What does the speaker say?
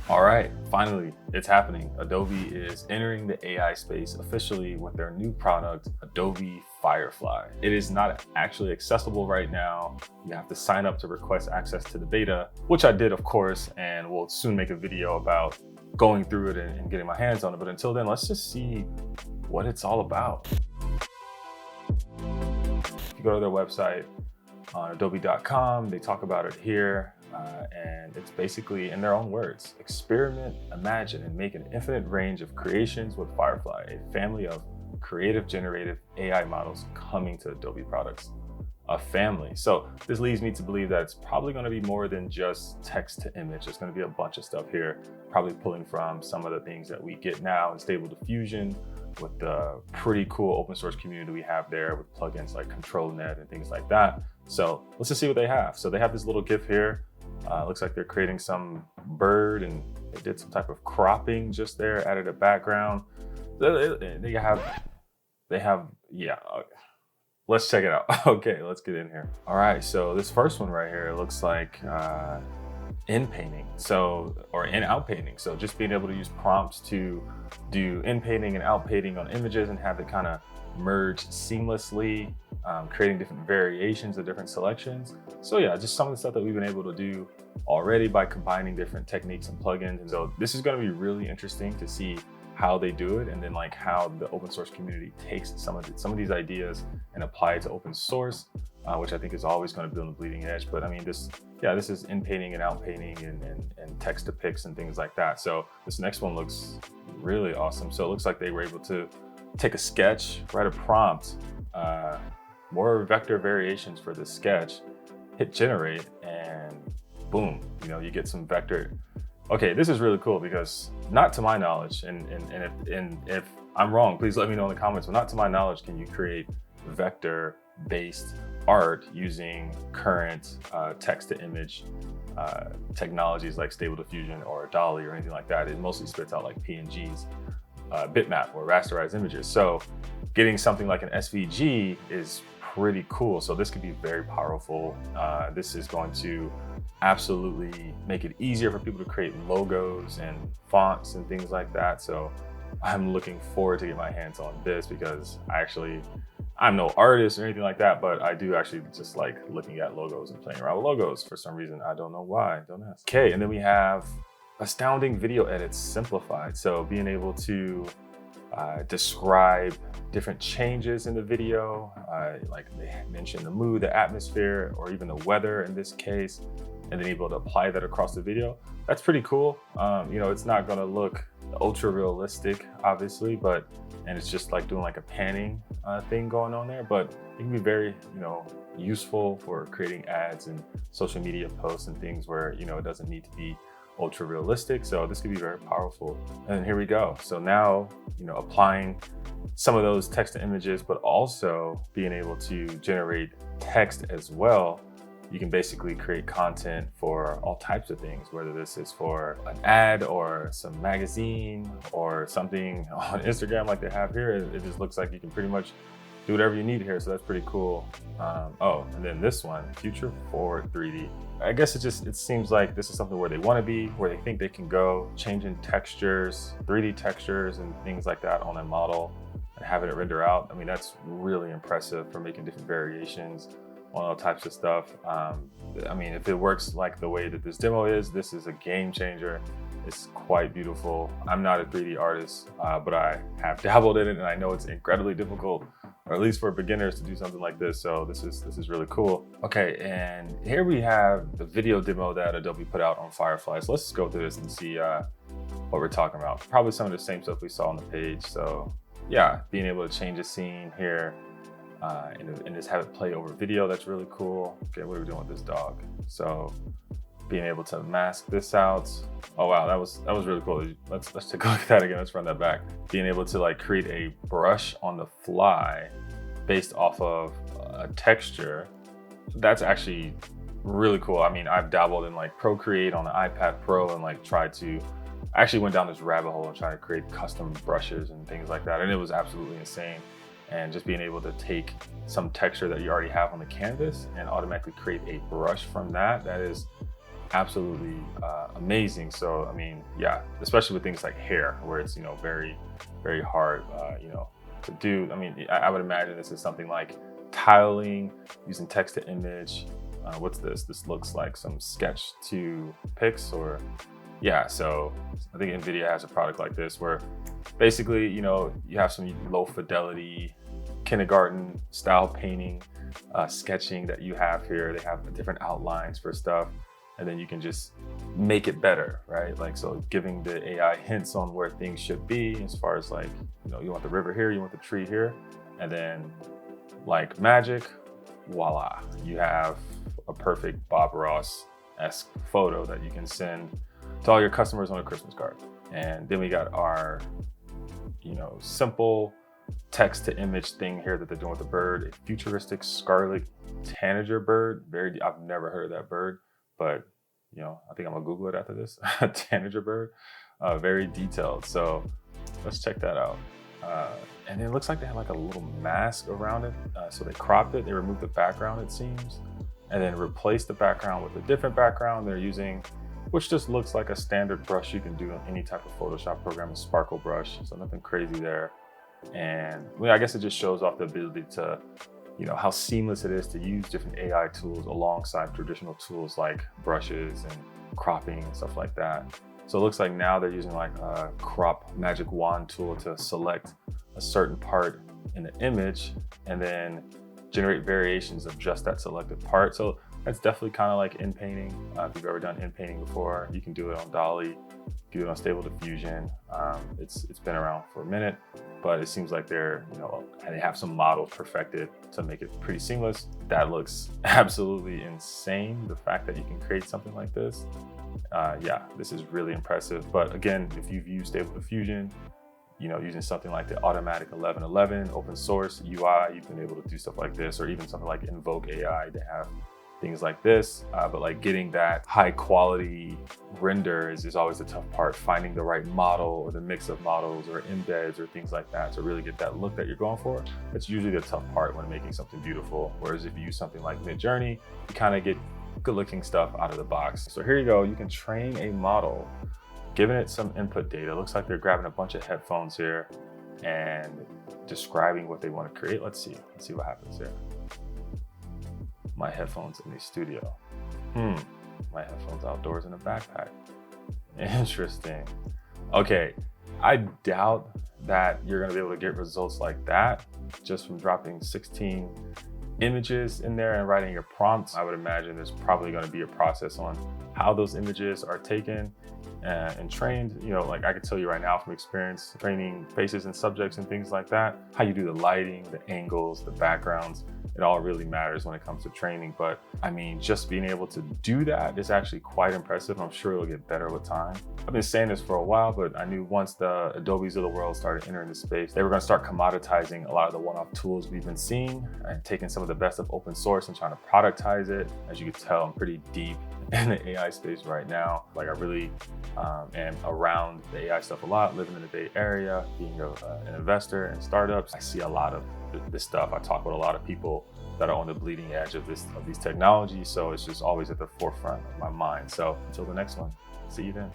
All right, finally, it's happening. Adobe is entering the AI space officially with their new product, Adobe Firefly. It is not actually accessible right now. You have to sign up to request access to the beta, which I did, of course, and we'll soon make a video about going through it and getting my hands on it. But until then, let's just see what it's all about. If you go to their website on adobe.com, they talk about it here. And it's basically, in their own words, experiment, imagine, and make an infinite range of creations with Firefly, a family of creative generative AI models coming to Adobe products. A family. So this leads me to believe that it's probably going to be more than just text to image. There's going to be a bunch of stuff here, probably pulling from some of the things that we get now in Stable Diffusion with the pretty cool open source community we have there with plugins like ControlNet and things like that. So let's just see what they have. So they have this little GIF here. Looks like they're creating some bird and they did some type of cropping just there, added a background. They have, yeah. Let's check it out. Okay, let's get in here. All right, so this first one right here, it looks like in painting, or in out painting. So just being able to use prompts to do in painting and out painting on images and have it kind of merge seamlessly, creating different variations of different selections. So yeah, just some of the stuff that we've been able to do already by combining different techniques and plugins. And so this is going to be really interesting to see how they do it, and then like how the open source community takes some of these ideas and apply it to open source, which I think is always going to be on the bleeding edge. But I mean, this is in painting and out painting and text to pics and things like that. So this next one looks really awesome. So it looks like they were able to take a sketch, write a prompt, more vector variations for this sketch, hit generate, and boom, you get some vector. Okay, this is really cool because not to my knowledge, and if I'm wrong, please let me know in the comments, but not to my knowledge can you create vector-based art using current text-to-image technologies like Stable Diffusion or DALL-E or anything like that. It mostly spits out like PNGs, bitmap or rasterized images. So getting something like an SVG is pretty cool. So this could be very powerful. This is going to absolutely make it easier for people to create logos and fonts and things like that. So I'm looking forward to get my hands on this because I'm no artist or anything like that, but I do actually just like looking at logos and playing around with logos for some reason. I don't know why, don't ask. Okay, and then we have astounding video edits simplified. So being able to describe different changes in the video, like they mentioned the mood, the atmosphere, or even the weather in this case, and then able to apply that across the video. That's pretty cool. It's not gonna look ultra realistic, obviously, and it's just like doing like a panning thing going on there, but it can be very, useful for creating ads and social media posts and things where, it doesn't need to be ultra realistic. So this could be very powerful. And here we go. So now, applying some of those text to images, but also being able to generate text as well. You can basically create content for all types of things, whether this is for an ad or some magazine or something on Instagram like they have here. It just looks like you can pretty much do whatever you need here. So that's pretty cool. And then this one, Future Forward 3D. I guess it seems like this is something where they want to be, where they think they can go, changing textures, 3D textures and things like that on a model and having it render out. I mean, that's really impressive for making different variations on all types of stuff. I mean, if it works like the way that this demo is, this is a game changer. It's quite beautiful. I'm not a 3D artist, but I have dabbled in it and I know it's incredibly difficult, or at least for beginners, to do something like this. So this is really cool. Okay, and here we have the video demo that Adobe put out on Firefly. So let's just go through this and see what we're talking about. Probably some of the same stuff we saw on the page. So yeah, being able to change a scene here, and just have it play over video. That's really cool. Okay, what are we doing with this dog? So being able to mask this out. Oh wow, that was really cool. Let's take a look at that again. Let's run that back. Being able to like create a brush on the fly based off of a texture. That's actually really cool. I mean, I've dabbled in like Procreate on the iPad Pro and like tried to actually went down this rabbit hole and trying to create custom brushes and things like that. And it was absolutely insane. And just being able to take some texture that you already have on the canvas and automatically create a brush from that, that is absolutely amazing. So, I mean, yeah, especially with things like hair, where it's, very, very hard, to do. I mean, I would imagine this is something like tiling using text to image. What's this? This looks like some sketch to pics or, yeah. So I think NVIDIA has a product like this where basically, you have some low fidelity kindergarten style painting, sketching that you have here. They have different outlines for stuff, and then you can just make it better, right? Like, so giving the AI hints on where things should be as far as like, you want the river here, you want the tree here, and then like magic, voila, you have a perfect Bob Ross-esque photo that you can send to all your customers on a Christmas card. And then we got our, simple text to image thing here that they're doing with the bird, a futuristic scarlet tanager bird. I've never heard of that bird, but I think I'm gonna Google it after this. Tanager bird, very detailed. So let's check that out. And it looks like they have like a little mask around it. So they cropped it, they removed the background, it seems, and then replaced the background with a different background they're using, which just looks like a standard brush you can do in any type of Photoshop program, a sparkle brush. So nothing crazy there. And I guess it just shows off the ability to, how seamless it is to use different AI tools alongside traditional tools like brushes and cropping and stuff like that. So it looks like now they're using like a crop magic wand tool to select a certain part in the image and then generate variations of just that selected part. So that's definitely kind of like in painting. If you've ever done in painting before, you can do it on Dolly, do it on Stable Diffusion. It's been around for a minute, but it seems like they're, and they have some models perfected to make it pretty seamless. That looks absolutely insane. The fact that you can create something like this, yeah, this is really impressive. But again, if you've used Stable Diffusion, using something like the Automatic 1111 open source UI, you've been able to do stuff like this, or even something like Invoke AI. They have things like this, but like getting that high quality render is always the tough part. Finding the right model or the mix of models or embeds or things like that to really get that look that you're going for. That's usually the tough part when making something beautiful. Whereas if you use something like Midjourney, you kind of get good looking stuff out of the box. So here you go, you can train a model, giving it some input data. It looks like they're grabbing a bunch of headphones here and describing what they want to create. Let's see what happens here. My headphones in the studio. My headphones outdoors in a backpack. Interesting. Okay, I doubt that you're gonna be able to get results like that just from dropping 16 images in there and writing your prompts. I would imagine there's probably gonna be a process on how those images are taken and trained. Like I can tell you right now from experience, training faces and subjects and things like that, how you do the lighting, the angles, the backgrounds, it all really matters when it comes to training. But I mean, just being able to do that is actually quite impressive. I'm sure it'll get better with time. I've been saying this for a while, but I knew once the Adobes of the world started entering the space, they were going to start commoditizing a lot of the one-off tools we've been seeing and taking some of the best of open source and trying to productize it. As you can tell, I'm pretty deep in the AI space right now. Like I really am around the AI stuff a lot, living in the Bay Area, being an investor in startups. I see a lot of this stuff. I talk with a lot of people that are on the bleeding edge of these technologies. So it's just always at the forefront of my mind. So until the next one, see you then.